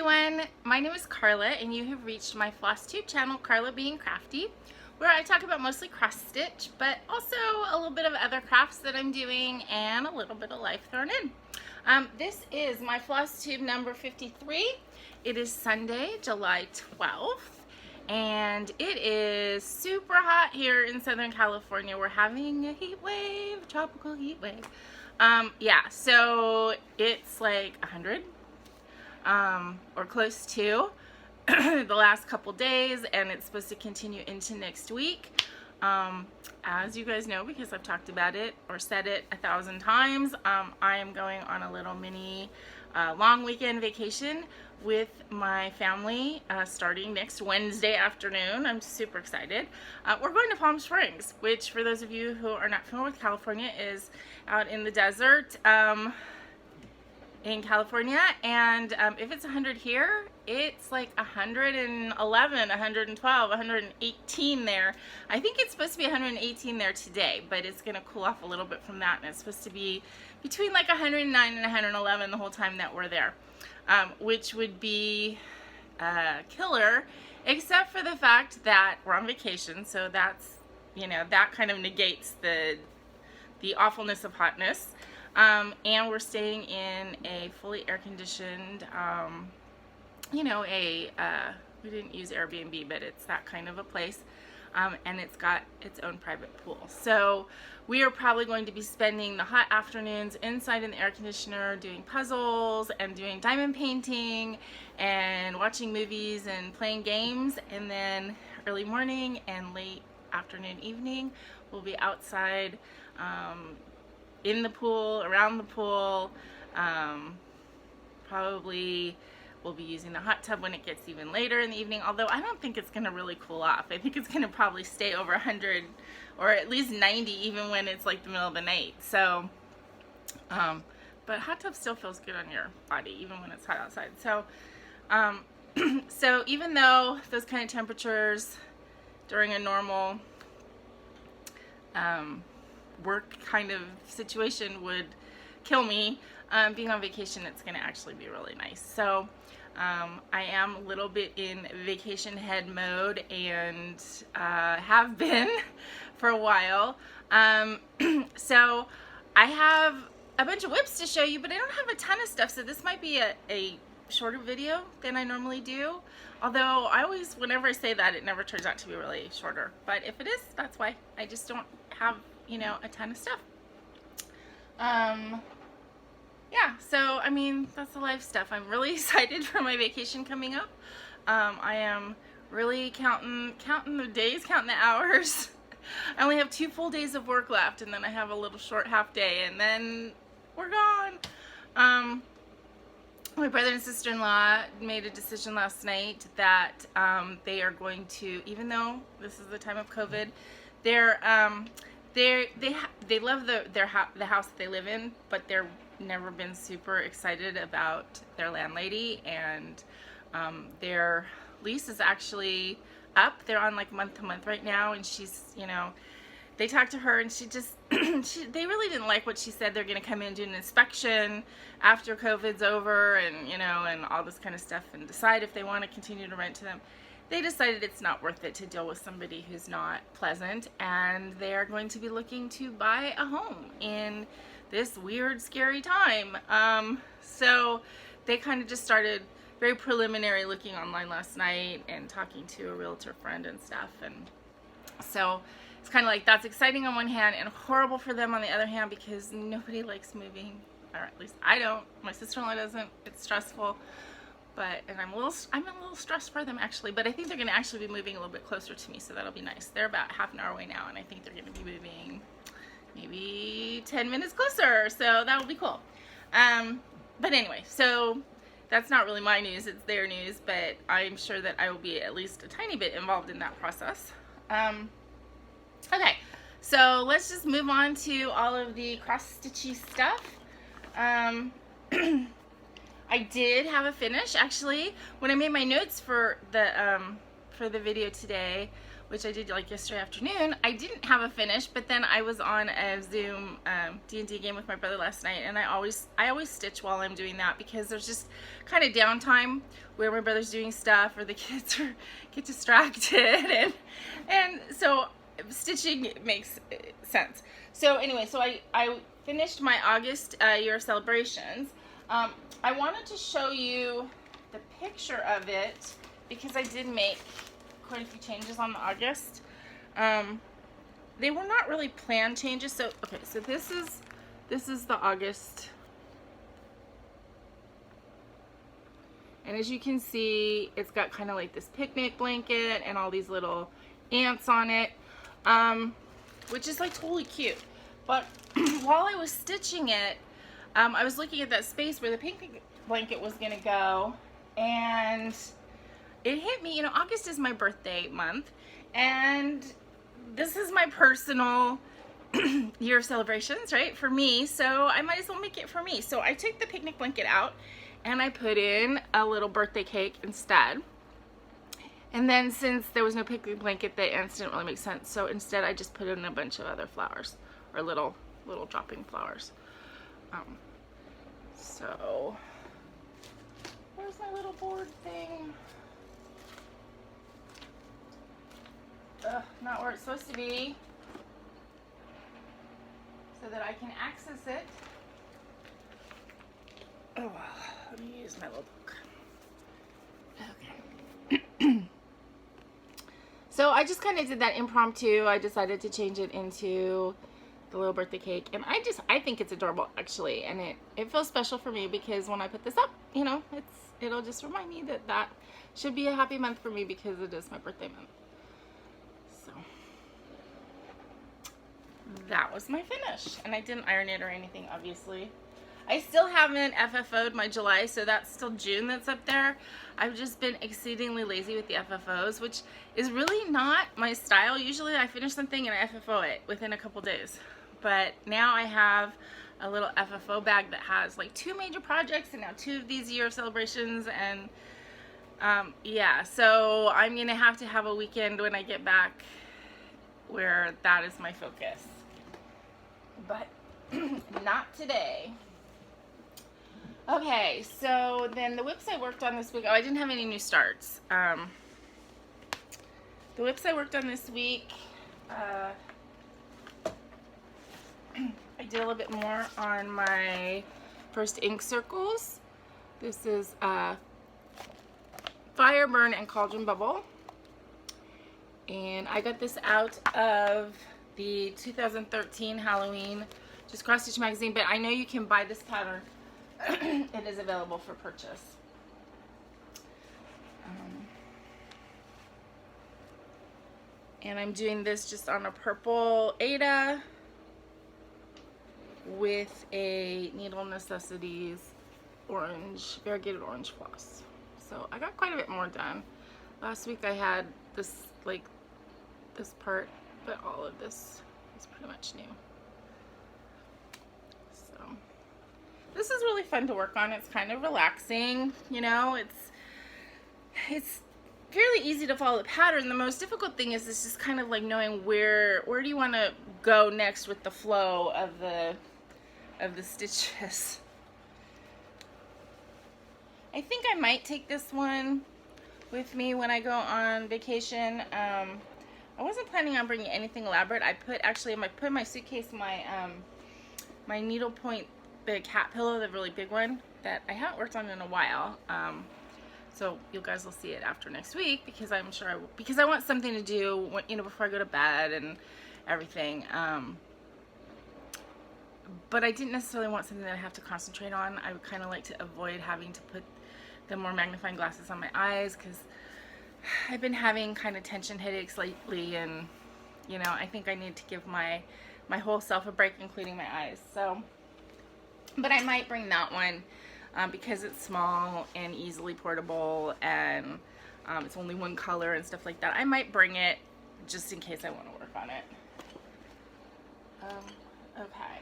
everyone, my name is Karla and you have reached my FlossTube channel, KarlaBeingCrafty, where I talk about mostly cross stitch, but also a little bit of other crafts that I'm doing and a little bit of life thrown in. This is my FlossTube number 53. It is Sunday, July 12th, and it is super hot here in Southern California. We're having a heat wave, tropical heat wave. Yeah, so it's like 100. Or close to the last couple days, and it's supposed to continue into next week. As you guys know, because I've talked about it or said it 1,000 times, I am going on a little mini long weekend vacation with my family starting next Wednesday afternoon. I'm super excited. We're going to Palm Springs, which for those of you who are not familiar with California is out in the desert in California, and if it's 100 here, it's like 111, 112, 118 there. I think it's supposed to be 118 there today, but it's going to cool off a little bit from that, and it's supposed to be between like 109 and 111 the whole time that we're there, which would be killer, except for the fact that we're on vacation, so that's, you know, that kind of negates the awfulness of hotness. And we're staying in a fully air-conditioned, you know, we didn't use Airbnb, but it's that kind of a place, and it's got its own private pool. So we are probably going to be spending the hot afternoons inside in the air conditioner doing puzzles and doing diamond painting and watching movies and playing games, and then early morning and late afternoon, evening, we'll be outside, in the pool, around the pool. Probably we'll be using the hot tub when it gets even later in the evening, although I don't think it's going to really cool off. I think it's going to probably stay over 100 or at least 90 even when it's like the middle of the night. So, but hot tub still feels good on your body even when it's hot outside. So, so even though those kind of temperatures during a normal work kind of situation would kill me, being on vacation, it's going to actually be really nice. So I am a little bit in vacation head mode, and have been for a while. So I have a bunch of whips to show you, but I don't have a ton of stuff, so this might be a shorter video than I normally do, although I always, whenever I say that, it never turns out to be really shorter. But if it is, that's why. I just don't have, you know, a ton of stuff. Yeah, so I mean, that's the life stuff. I'm really excited for my vacation coming up. I am really counting the days, counting the hours. I only have 2 full days of work left, and then I have a little short half day, and then we're gone. My brother and sister-in-law made a decision last night that they are going to, even though this is the time of COVID, they love the house that they live in, but they're never been super excited about their landlady, and their lease is actually up. They're on like month to month right now, and she's, you know, they talked to her and she just they really didn't like what she said. They're going to come in and do an inspection after COVID's over, and you know, and all this kind of stuff, and decide if they want to continue to rent to them. They decided it's not worth it to deal with somebody who's not pleasant, and they are going to be looking to buy a home in this weird, scary time. So they kind of just started very preliminary looking online last night and talking to a realtor friend and stuff, and so it's kind of like, that's exciting on one hand and horrible for them on the other hand, because nobody likes moving, or at least I don't. My sister-in-law doesn't. It's stressful. But, and I'm a little stressed for them actually, but I think they're going to actually be moving a little bit closer to me, so that'll be nice. They're about half an hour away now, and I think they're going to be moving maybe 10 minutes closer, so that'll be cool. But anyway, so that's not really my news, it's their news, but I'm sure that I will be at least a tiny bit involved in that process. Okay, so let's just move on to all of the cross-stitchy stuff. I did have a finish, actually. When I made my notes for the video today, which I did like yesterday afternoon. I didn't have a finish, but then I was on a Zoom D&D game with my brother last night, and I always stitch while I'm doing that, because there's just kind of downtime where my brother's doing stuff or the kids get distracted, and so stitching makes sense. So anyway, so I finished my August year celebrations. I wanted to show you the picture of it because I did make quite a few changes on the August. They were not really planned changes. So okay, so this is the August, and as you can see, it's got kind of like this picnic blanket and all these little ants on it, which is like totally cute. But while I was stitching it, I was looking at that space where the picnic blanket was gonna go, and it hit me, you know, August is my birthday month, and this is my personal year of celebrations, right, for me, so I might as well make it for me. So I took the picnic blanket out, and I put in a little birthday cake instead. And then since there was no picnic blanket, the ants didn't really make sense, so instead I just put in a bunch of other flowers, or little dropping flowers. So where's my little board thing? Not where it's supposed to be, so that I can access it. Oh well, let me use my little book. Okay. So I just kind of did that impromptu. I decided to change it into the little birthday cake, and I think it's adorable actually, and it feels special for me because when I put this up, you know, it'll just remind me that that should be a happy month for me because it is my birthday month. So that was my finish, and I didn't iron it or anything, obviously. I still haven't FFO'd my July, so that's still June that's up there. I've just been exceedingly lazy with the FFOs, which is really not my style. Usually I finish something and I FFO it within a couple days. But now I have a little FFO bag that has like 2 major projects and now 2 of these year celebrations, and yeah, so I'm gonna have to have a weekend when I get back where that is my focus. But not today. Okay, so then the whips I worked on this week, oh, I didn't have any new starts. The whips I worked on this week, I did a little bit more on my first ink circles. This is Fire, Burn, and Cauldron Bubble. And I got this out of the 2013 Halloween Just Cross Stitch magazine, but I know you can buy this pattern. It is available for purchase. And I'm doing this just on a purple Aida with a Needle Necessities orange, variegated orange floss. So I got quite a bit more done. Last week I had this, like, this part, but all of this is pretty much new. So this is really fun to work on. It's kind of relaxing, you know, it's fairly easy to follow the pattern. The most difficult thing is just kind of like knowing where do you want to go next with the flow of the stitches. I think I might take this one with me when I go on vacation. I wasn't planning on bringing anything elaborate. I put in my suitcase my needlepoint, the cat pillow, the really big one that I haven't worked on in a while. So you guys will see it after next week, because I'm sure because I want something to do, you know, before I go to bed and everything. But I didn't necessarily want something that I have to concentrate on. I would kind of like to avoid having to put the more magnifying glasses on my eyes, because I've been having kind of tension headaches lately, and you know, I think I need to give my whole self a break, including my eyes. So, but I might bring that one because it's small and easily portable, and it's only one color and stuff like that. I might bring it just in case I want to work on it. Okay.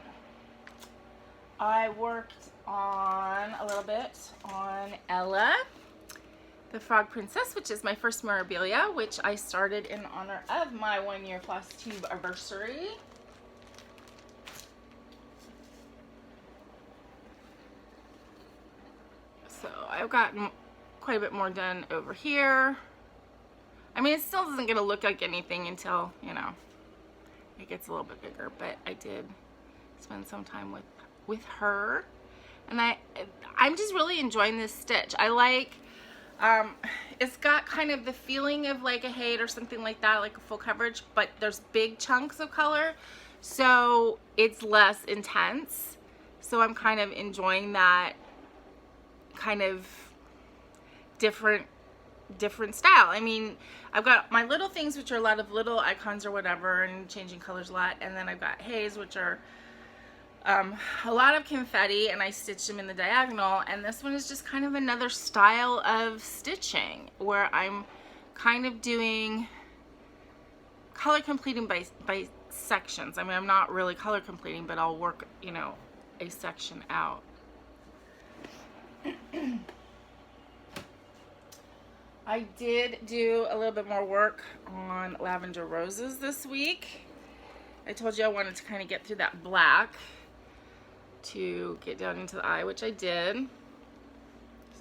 I worked on a little bit on Ella, the Frog Princess, which is my first memorabilia, which I started in honor of my 1-year FlossTube anniversary. So I've gotten quite a bit more done over here. I mean, it still isn't going to look like anything until, you know, it gets a little bit bigger, but I did spend some time with her, and I'm just really enjoying this stitch. I like, it's got kind of the feeling of like a Hade or something like that, like a full coverage, but there's big chunks of color, so it's less intense. So I'm kind of enjoying that kind of different style. I mean, I've got my little things, which are a lot of little icons or whatever, and changing colors a lot, and then I've got Haze, which are a lot of confetti, and I stitched them in the diagonal. And this one is just kind of another style of stitching where I'm kind of doing color completing by sections. I mean, I'm not really color completing, but I'll work, you know, a section out. I did do a little bit more work on Lavender Roses this week. I told you I wanted to kind of get through that black to get down into the eye, which I did.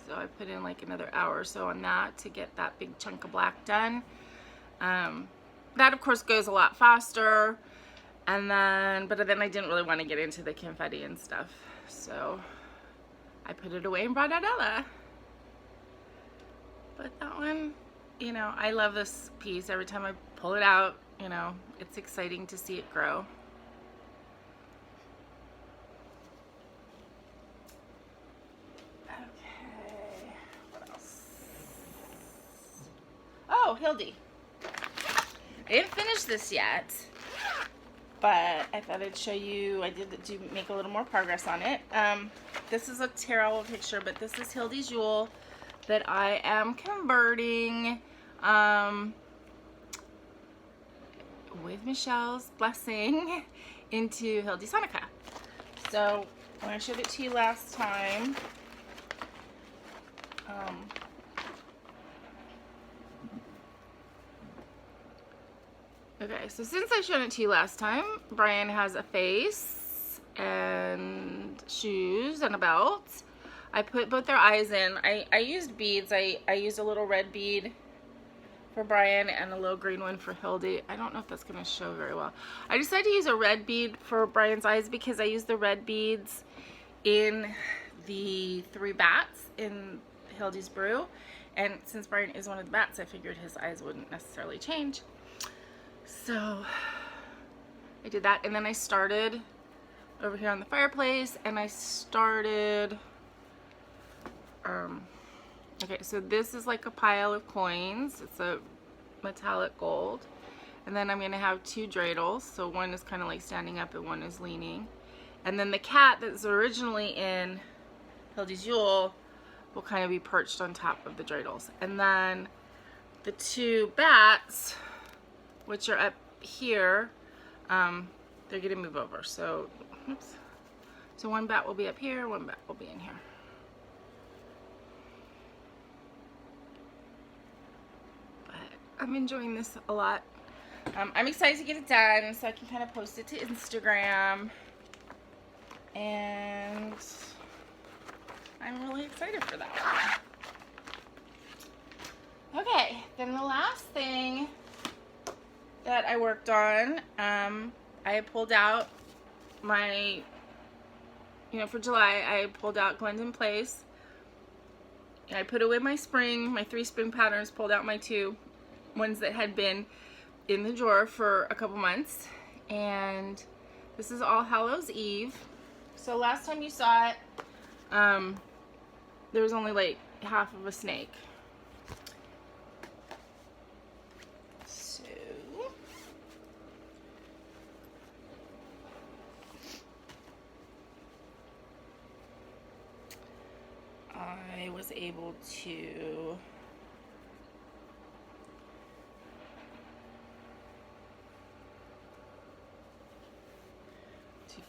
So I put in like another hour or so on that to get that big chunk of black done. That of course goes a lot faster. And then, but then I didn't really want to get into the confetti and stuff. So I put it away and brought out Ella. But that one, you know, I love this piece. Every time I pull it out, you know, it's exciting to see it grow. Okay, what else? Oh, Hildy. I didn't finish this yet, but I thought I'd show you. I did make a little more progress on it. This is a tarot picture, but this is Hildy's Jewel that I am converting with Michelle's blessing into Hildy's Hanukkah. So when I showed it to you last time, okay, so since I showed it to you last time, Brian has a face and shoes and a belt. I put both their eyes in. I used beads. I used a little red bead for Brian and a little green one for Hildy. I don't know if that's going to show very well. I decided to use a red bead for Brian's eyes because I used the red beads in the 3 bats in Hildy's brew. And since Brian is one of the bats, I figured his eyes wouldn't necessarily change. So I did that. And then I started over here on the fireplace, and I started... okay, so this is like a pile of coins. It's a metallic gold. And then I'm going to have 2 dreidels. So one is kind of like standing up and one is leaning. And then the cat that's originally in Hildy's Jewel will kind of be perched on top of the dreidels. And then the 2 bats, which are up here, they're going to move over. So, oops. So one bat will be up here, one bat will be in here. I'm enjoying this a lot. I'm excited to get it done so I can kind of post it to Instagram, and I'm really excited for that. Okay, then the last thing that I worked on, I pulled out my, for July, I pulled out Glendon Place, and I put away my spring, my 3 spring patterns, pulled out my 2 ones that had been in the drawer for a couple months, and this is all Hallows Eve. So last time you saw it, there was only like half of a snake. So I was able to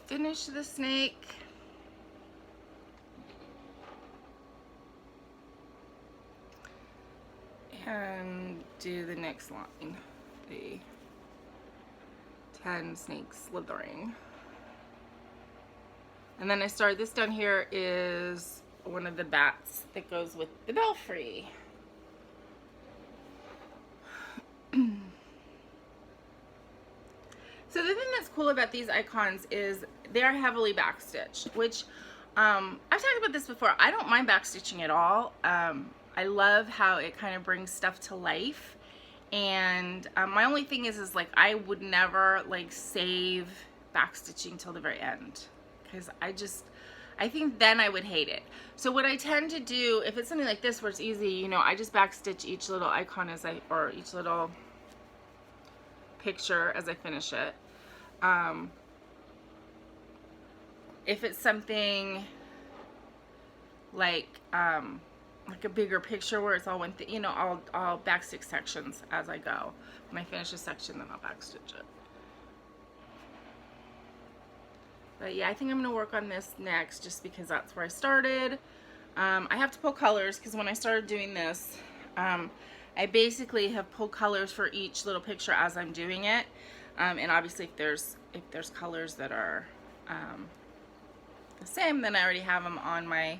finish the snake. and do the next line, the 10 snakes slithering. And then I started, this down here is one of the bats that goes with the belfry. So the thing that's cool about these icons is they are heavily backstitched, which I've talked about this before. I don't mind backstitching at all. I love how it kind of brings stuff to life. And my only thing is like I would never like save backstitching till the very end, because I think then I would hate it. So what I tend to do, if it's something like this where it's easy, you know, I just backstitch each little icon or each little picture as I finish it. If it's something like a bigger picture where it's all one thing, you know, I'll backstitch sections as I go. When I finish a section, then I'll backstitch it. But yeah, I think I'm going to work on this next just because that's where I started. I have to pull colors because when I started doing this, I basically have pulled colors for each little picture as I'm doing it. And obviously if there's colors that are the same, then I already have them on my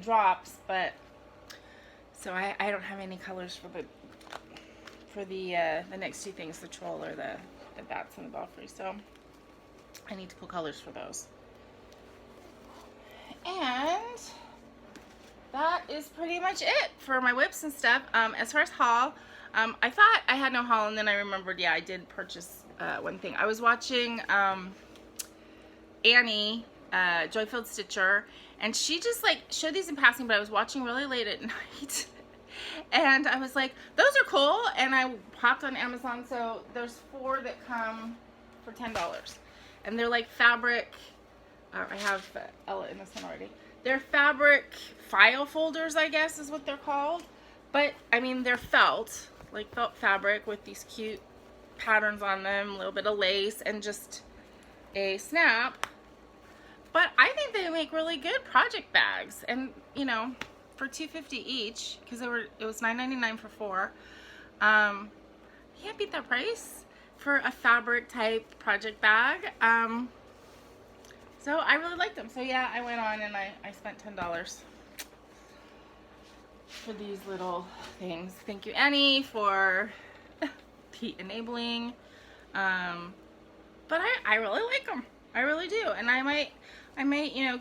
drops. But so I don't have any colors for the next two things, the troll or the bats and the belfry. So I need to pull colors for those. And that is pretty much it for my whips and stuff. As far as haul, I thought I had no haul, and then I remembered, yeah, I did purchase one thing. I was watching Annie, Joy-Filled Stitcher, and she just like showed these in passing, but I was watching really late at night. And I was like, those are cool, and I popped on Amazon. So there's 4 that come for $10. And they're like fabric, I have Ella in this one already. They're fabric file folders, I guess is what they're called. But, I mean, they're felt, like felt fabric with these cute patterns on them, a little bit of lace, and just a snap. But I think they make really good project bags. And, you know, for $2.50 each, because it was $9.99 for 4. You can't beat that price for a fabric type project bag. So I really liked them. So yeah, I went on and I spent $10 for these little things. Thank you, Annie, for the enabling. But I really like them. I really do. And I might, you know,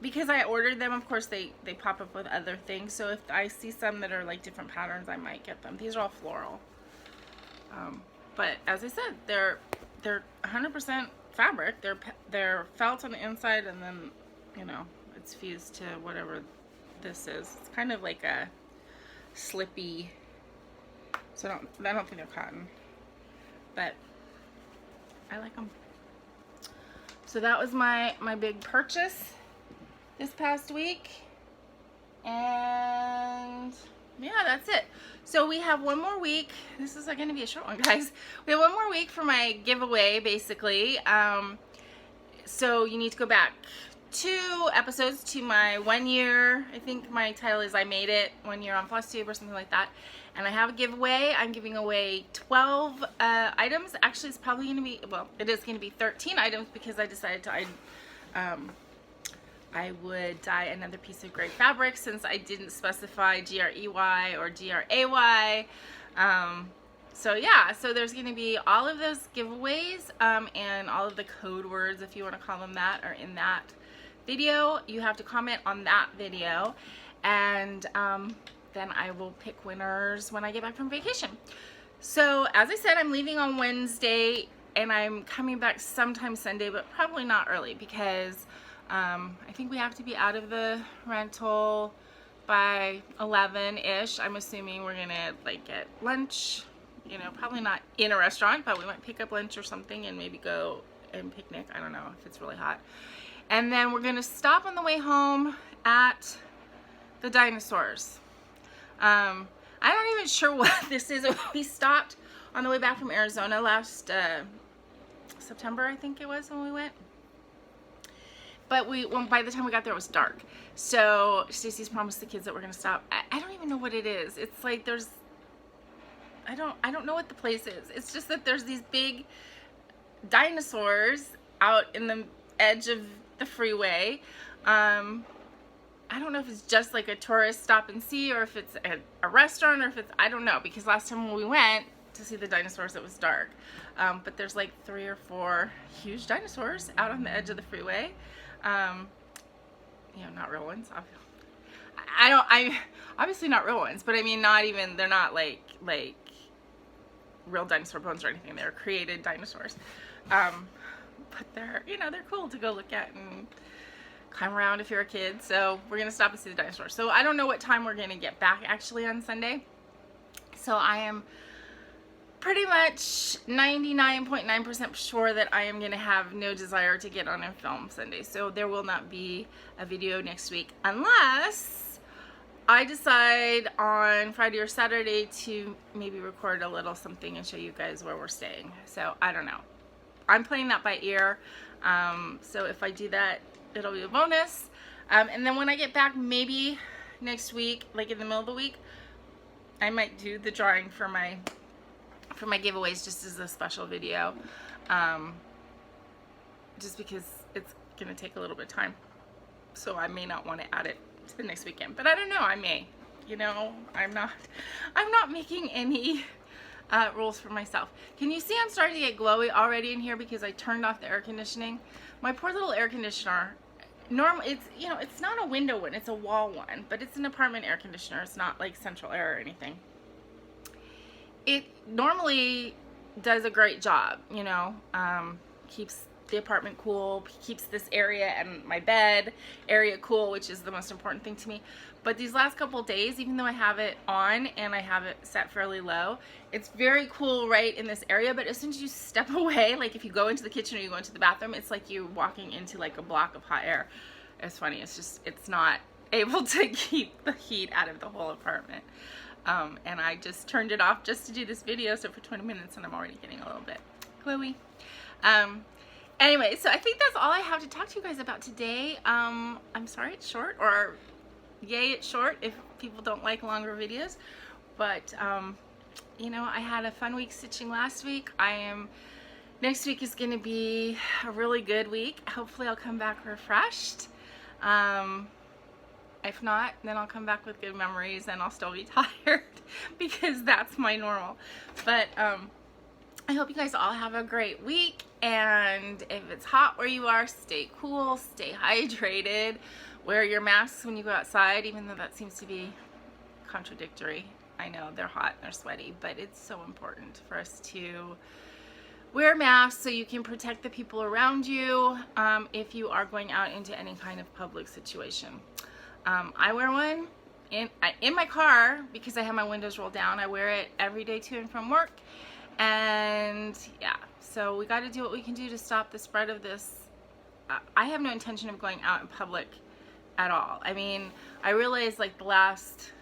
because I ordered them, of course they pop up with other things. So if I see some that are like different patterns, I might get them. These are all floral. But as I said, they're 100% fabric. They're felt on the inside, and then, you know, it's fused to whatever this is. It's kind of like a slippy. So I don't think they're cotton, but I like them. So that was my big purchase this past week, and yeah, that's it. So we have one more week. This is going to be a short one, guys. We have one more week for my giveaway, basically. So you need to go back 2 episodes to my 1 year. I think my title is I Made It 1 year on FlossTube or something like that. And I have a giveaway. I'm giving away 12 items. Actually, it's probably going to be, well, it is going to be 13 items because I decided I would dye another piece of gray fabric since I didn't specify GREY or GRAY. So yeah, so there's going to be all of those giveaways and all of the code words, if you want to call them that, are in that video. You have to comment on that video, and then I will pick winners when I get back from vacation. So as I said, I'm leaving on Wednesday and I'm coming back sometime Sunday, but probably not early because I think we have to be out of the rental by 11-ish. I'm assuming we're gonna like get lunch, you know, probably not in a restaurant, but we might pick up lunch or something and maybe go and picnic. I don't know if it's really hot. And then we're gonna stop on the way home at the dinosaurs. I'm not even sure what this is. We stopped on the way back from Arizona last September, I think it was when we went. But by the time we got there, it was dark. So Stacey's promised the kids that we're gonna stop. I don't even know what it is. It's like there's I don't know what the place is. It's just that there's these big dinosaurs out in the edge of the freeway. I don't know if it's just like a tourist stop and see, or if it's a restaurant, or if it's, I don't know, because last time when we went to see the dinosaurs it was dark. But there's like 3 or 4 huge dinosaurs out on the edge of the freeway. You know, not real ones. I obviously not real ones, but I mean, not even, they're not like real dinosaur bones or anything. They're created dinosaurs. But they're, you know, they're cool to go look at and climb around if you're a kid. So we're gonna stop and see the dinosaurs. So I don't know what time we're gonna get back actually on Sunday. So I am pretty much 99.9% sure that I am gonna have no desire to get on and film Sunday. So there will not be a video next week unless I decide on Friday or Saturday to maybe record a little something and show you guys where we're staying. So I don't know. I'm playing that by ear. So if I do that, it'll be a bonus. And then when I get back, maybe next week, like in the middle of the week, I might do the drawing for my giveaways just as a special video. Just because it's gonna take a little bit of time. So I may not want to add it to the next weekend, but I don't know, I may. You know, I'm not making any rules for myself. Can you see I'm starting to get glowy already in here because I turned off the air conditioning? My poor little air conditioner, it's, you know, it's not a window one, it's a wall one, but it's an apartment air conditioner. It's not like central air or anything. It normally does a great job, you know, keeps the apartment cool, keeps this area and my bed area cool, which is the most important thing to me. But these last couple of days, even though I have it on and I have it set fairly low, it's very cool right in this area. But as soon as you step away, like if you go into the kitchen or you go into the bathroom, it's like you're walking into like a block of hot air. It's funny, it's just, it's not able to keep the heat out of the whole apartment. And I just turned it off just to do this video, so for 20 minutes, and I'm already getting a little bit glowy. Anyway, so I think that's all I have to talk to you guys about today. I'm sorry it's short, or yay it's short if people don't like longer videos. But, you know, I had a fun week stitching last week. Next week is going to be a really good week. Hopefully I'll come back refreshed. If not, then I'll come back with good memories and I'll still be tired because that's my normal. But I hope you guys all have a great week, and if it's hot where you are, stay cool, stay hydrated, wear your masks when you go outside, even though that seems to be contradictory. I know they're hot and they're sweaty, but it's so important for us to wear masks so you can protect the people around you if you are going out into any kind of public situation. I wear one in my car because I have my windows rolled down. I wear it every day to and from work. And yeah, so we got to do what we can do to stop the spread of this. I have no intention of going out in public at all. I mean, I realized like the last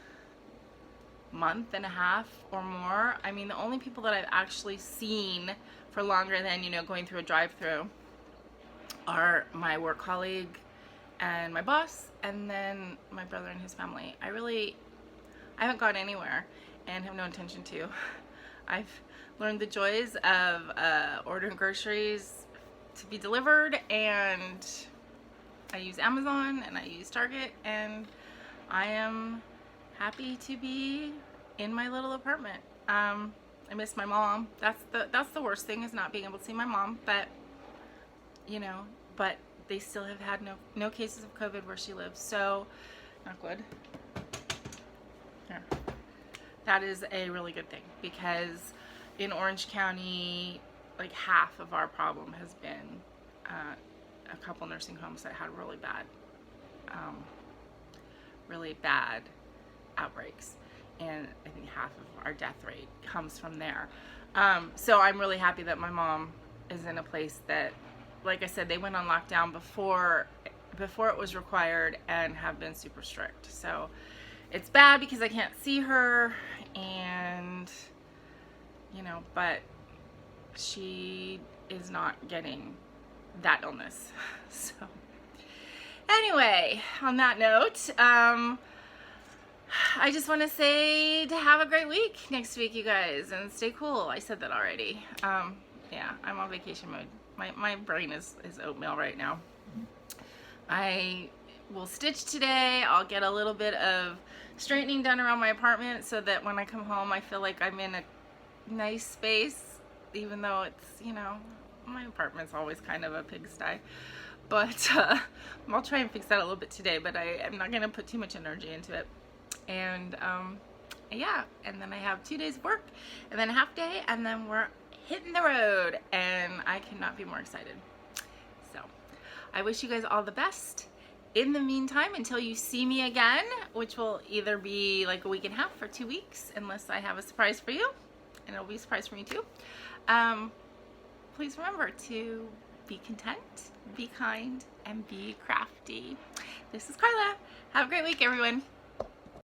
month and a half or more, I mean, the only people that I've actually seen for longer than, you know, going through a drive-through are my work colleague and my boss, and then my brother and his family. I haven't gone anywhere and have no intention to. I've learned the joys of ordering groceries to be delivered, and I use Amazon and I use Target, and I am happy to be in my little apartment. I miss my mom. That's the worst thing, is not being able to see my mom, but you know, but they still have had no cases of COVID where she lives, so not good. Here. That is a really good thing, because in Orange County, like half of our problem has been a couple nursing homes that had really bad outbreaks, and I think half of our death rate comes from there. So I'm really happy that my mom is in a place that, like I said, they went on lockdown before it was required and have been super strict. So it's bad because I can't see her, and you know, but she is not getting that illness. So anyway, on that note, I just want to say to have a great week next week, you guys, and stay cool. I said that already. Yeah, I'm on vacation mode. My brain is oatmeal right now. I will stitch today. I'll get a little bit of straightening done around my apartment so that when I come home I feel like I'm in a nice space, even though it's, you know, my apartment's always kind of a pigsty. But I'll try and fix that a little bit today, but I'm not going to put too much energy into it. And yeah, and then I have 2 days of work and then a half day, and then we're hitting the road, and I cannot be more excited. So I wish you guys all the best. In the meantime, until you see me again, which will either be like a week and a half or 2 weeks, unless I have a surprise for you, and it'll be a surprise for me too. Please remember to be content, be kind, and be crafty. This is Karla. Have a great week, everyone.